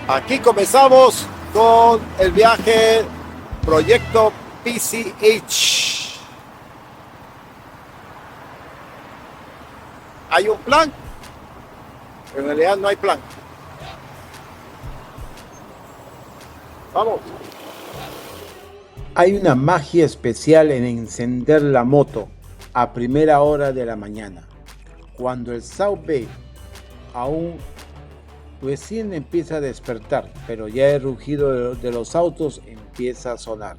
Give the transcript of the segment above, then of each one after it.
Aquí comenzamos con el viaje Proyecto PCH. ¿Hay un plan? En realidad no hay plan. Vamos. Hay una magia especial en encender la moto a primera hora de la mañana, cuando el South Bay aún recién empieza a despertar, pero ya el rugido de los autos empieza a sonar.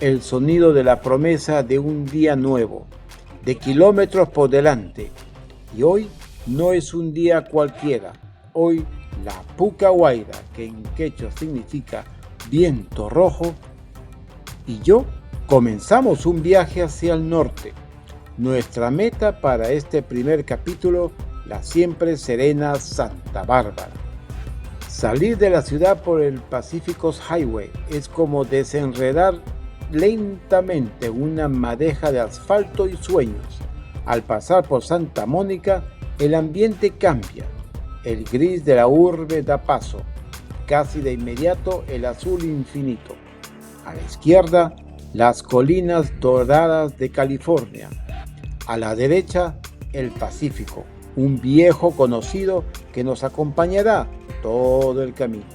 El sonido de la promesa de un día nuevo, de kilómetros por delante. Y hoy no es un día cualquiera. Hoy la Puca Guaira, que en quechua significa viento rojo, y yo comenzamos un viaje hacia el norte. Nuestra meta para este primer capítulo, la siempre serena Santa Bárbara. Salir de la ciudad por el Pacific Coast Highway es como desenredar lentamente una madeja de asfalto y sueños. Al pasar por Santa Mónica, el ambiente cambia. El gris de la urbe da paso. Casi de inmediato, el azul infinito. A la izquierda, las colinas doradas de California. A la derecha, el Pacífico, un viejo conocido que nos acompañará todo el camino.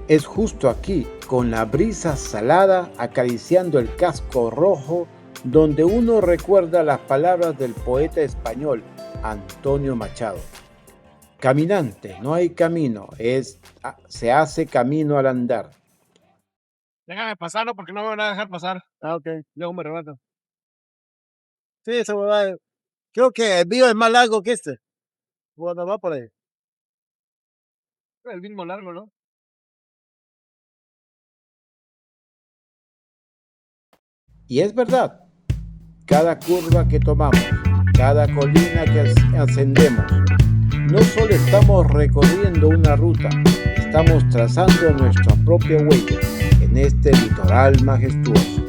Es justo aquí, con la brisa salada acariciando el casco rojo, donde uno recuerda las palabras del poeta español Antonio Machado. Caminante, no hay camino, se hace camino al andar. Déjame pasarlo porque no me van a dejar pasar. Ok. Luego me rebato. Sí, esa huevada. Creo que el mío es más largo que este. Bueno, va por ahí. El mismo largo, ¿no? Y es verdad, cada curva que tomamos, cada colina que ascendemos, no solo estamos recorriendo una ruta, estamos trazando nuestra propia huella en este litoral majestuoso.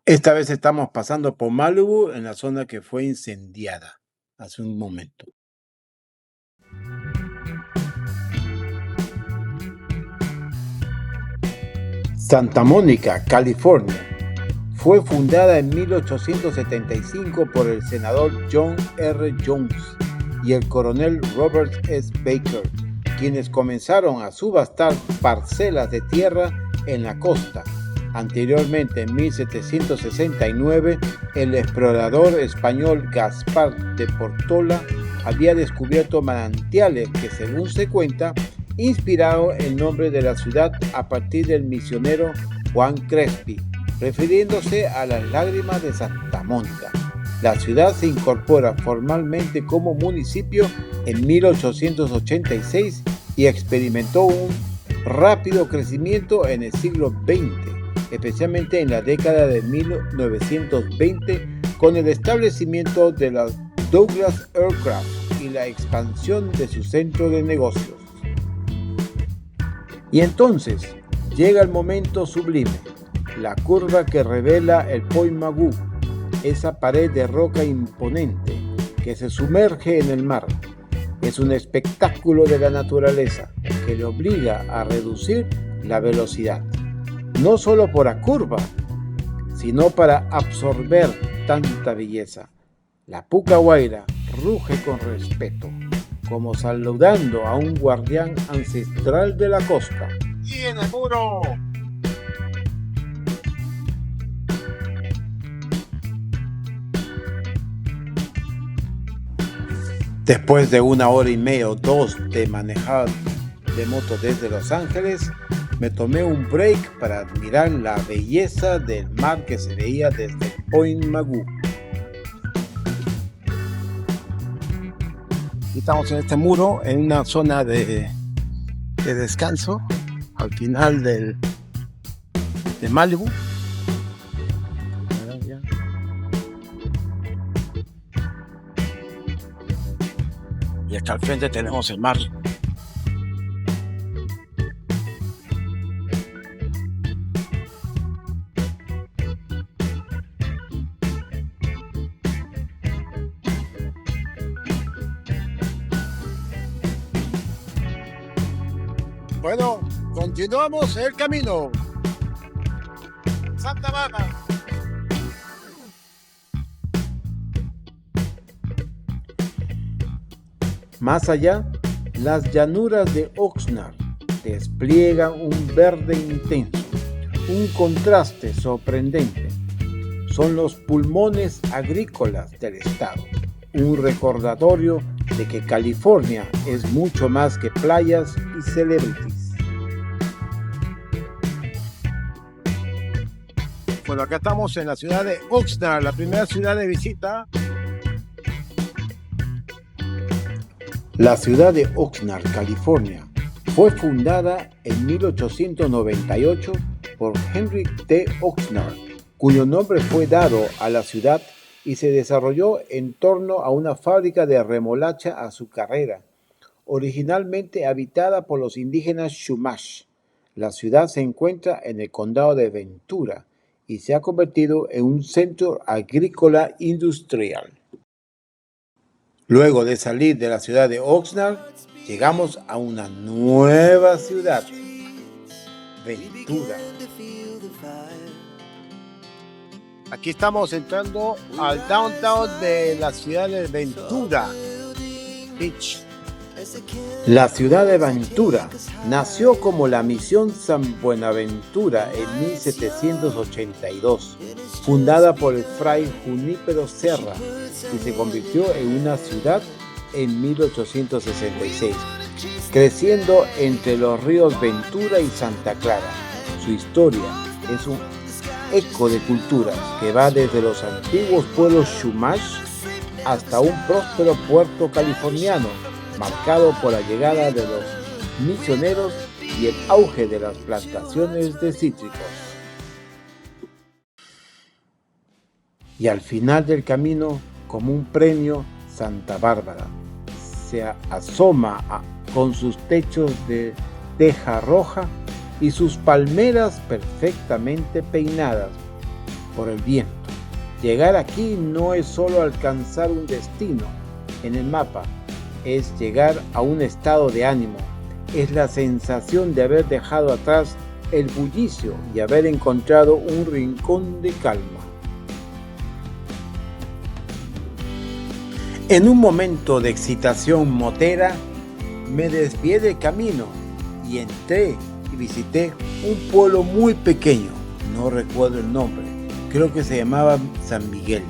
Esta vez estamos pasando por Malibu, en la zona que fue incendiada hace un momento. Santa Mónica, California, fue fundada en 1875 por el senador John R. Jones y el coronel Robert S. Baker, quienes comenzaron a subastar parcelas de tierra en la costa. Anteriormente, en 1769, el explorador español Gaspar de Portola había descubierto manantiales que, según se cuenta, inspiraron el nombre de la ciudad a partir del misionero Juan Crespi, refiriéndose a las lágrimas de Santa Mónica. La ciudad se incorpora formalmente como municipio en 1886 y experimentó un rápido crecimiento en el siglo XX, especialmente en la década de 1920 con el establecimiento de la Douglas Aircraft y la expansión de su centro de negocios. Y entonces llega el momento sublime, la curva que revela el Point Mugu, esa pared de roca imponente que se sumerge en el mar. Es un espectáculo de la naturaleza que le obliga a reducir la velocidad, no solo por la curva, sino para absorber tanta belleza. La Puca Guaira ruge con respeto, como saludando a un guardián ancestral de la costa. ¡Y en el muro! Después de 1 hora y media o 2 de manejar de moto desde Los Ángeles, me tomé un break para admirar la belleza del mar que se veía desde Point Mugu. Estamos en este muro, en una zona de descanso, al final de Malibu. Y acá al frente tenemos el mar. Bueno, continuamos el camino. Santa Bárbara. Más allá, las llanuras de Oxnard despliegan un verde intenso, un contraste sorprendente. Son los pulmones agrícolas del estado, un recordatorio de que California es mucho más que playas y celebrities. Bueno, acá estamos en la ciudad de Oxnard, la primera ciudad de visita. La ciudad de Oxnard, California, fue fundada en 1898 por Henry T. Oxnard, cuyo nombre fue dado a la ciudad y se desarrolló en torno a una fábrica de remolacha azucarera, originalmente habitada por los indígenas Chumash. La ciudad se encuentra en el condado de Ventura y se ha convertido en un centro agrícola industrial. Luego de salir de la ciudad de Oxnard, llegamos a una nueva ciudad, Ventura. Aquí estamos entrando al downtown de la ciudad de Ventura Beach. La ciudad de Ventura nació como la Misión San Buenaventura en 1782, fundada por el fray Junípero Serra, y se convirtió en una ciudad en 1866, creciendo entre los ríos Ventura y Santa Clara. Su historia es un eco de culturas que va desde los antiguos pueblos Chumash hasta un próspero puerto californiano, marcado por la llegada de los misioneros y el auge de las plantaciones de cítricos. Y al final del camino, como un premio, Santa Bárbara se asoma con sus techos de teja roja y sus palmeras perfectamente peinadas por el viento. Llegar aquí no es solo alcanzar un destino en el mapa, es llegar a un estado de ánimo, es la sensación de haber dejado atrás el bullicio y haber encontrado un rincón de calma. En un momento de excitación motera, me desvié del camino y entré y visité un pueblo muy pequeño, no recuerdo el nombre, creo que se llamaba San Miguel.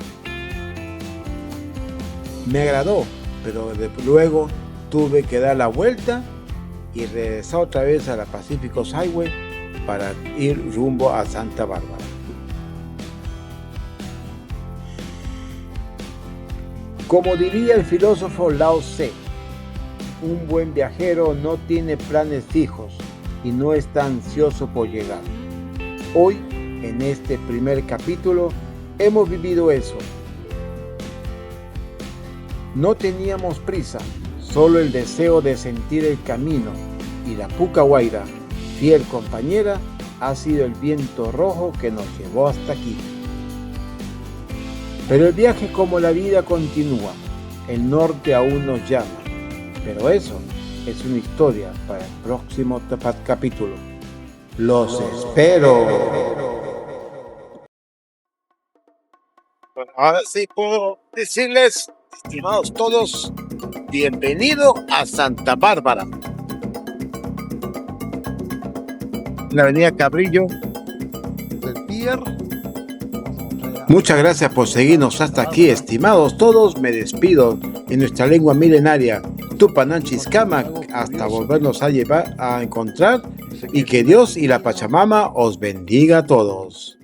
Me agradó, pero luego tuve que dar la vuelta y regresar otra vez a la Pacific Highway para ir rumbo a Santa Bárbara. Como diría el filósofo Lao Tse, un buen viajero no tiene planes fijos y no está ansioso por llegar. Hoy, en este primer capítulo, hemos vivido eso. No teníamos prisa, solo el deseo de sentir el camino, y la Puca Guaira, fiel compañera, ha sido el viento rojo que nos llevó hasta aquí. Pero el viaje, como la vida, continúa. El norte aún nos llama, pero eso es una historia para el próximo capítulo. ¡Los espero! Ahora sí puedo decirles, estimados todos, bienvenido a Santa Bárbara. La avenida Cabrillo del Pier. Muchas gracias por seguirnos hasta aquí, estimados todos. Me despido en nuestra lengua milenaria, Tupananchiskama, hasta volvernos a encontrar, y que Dios y la Pachamama os bendiga a todos.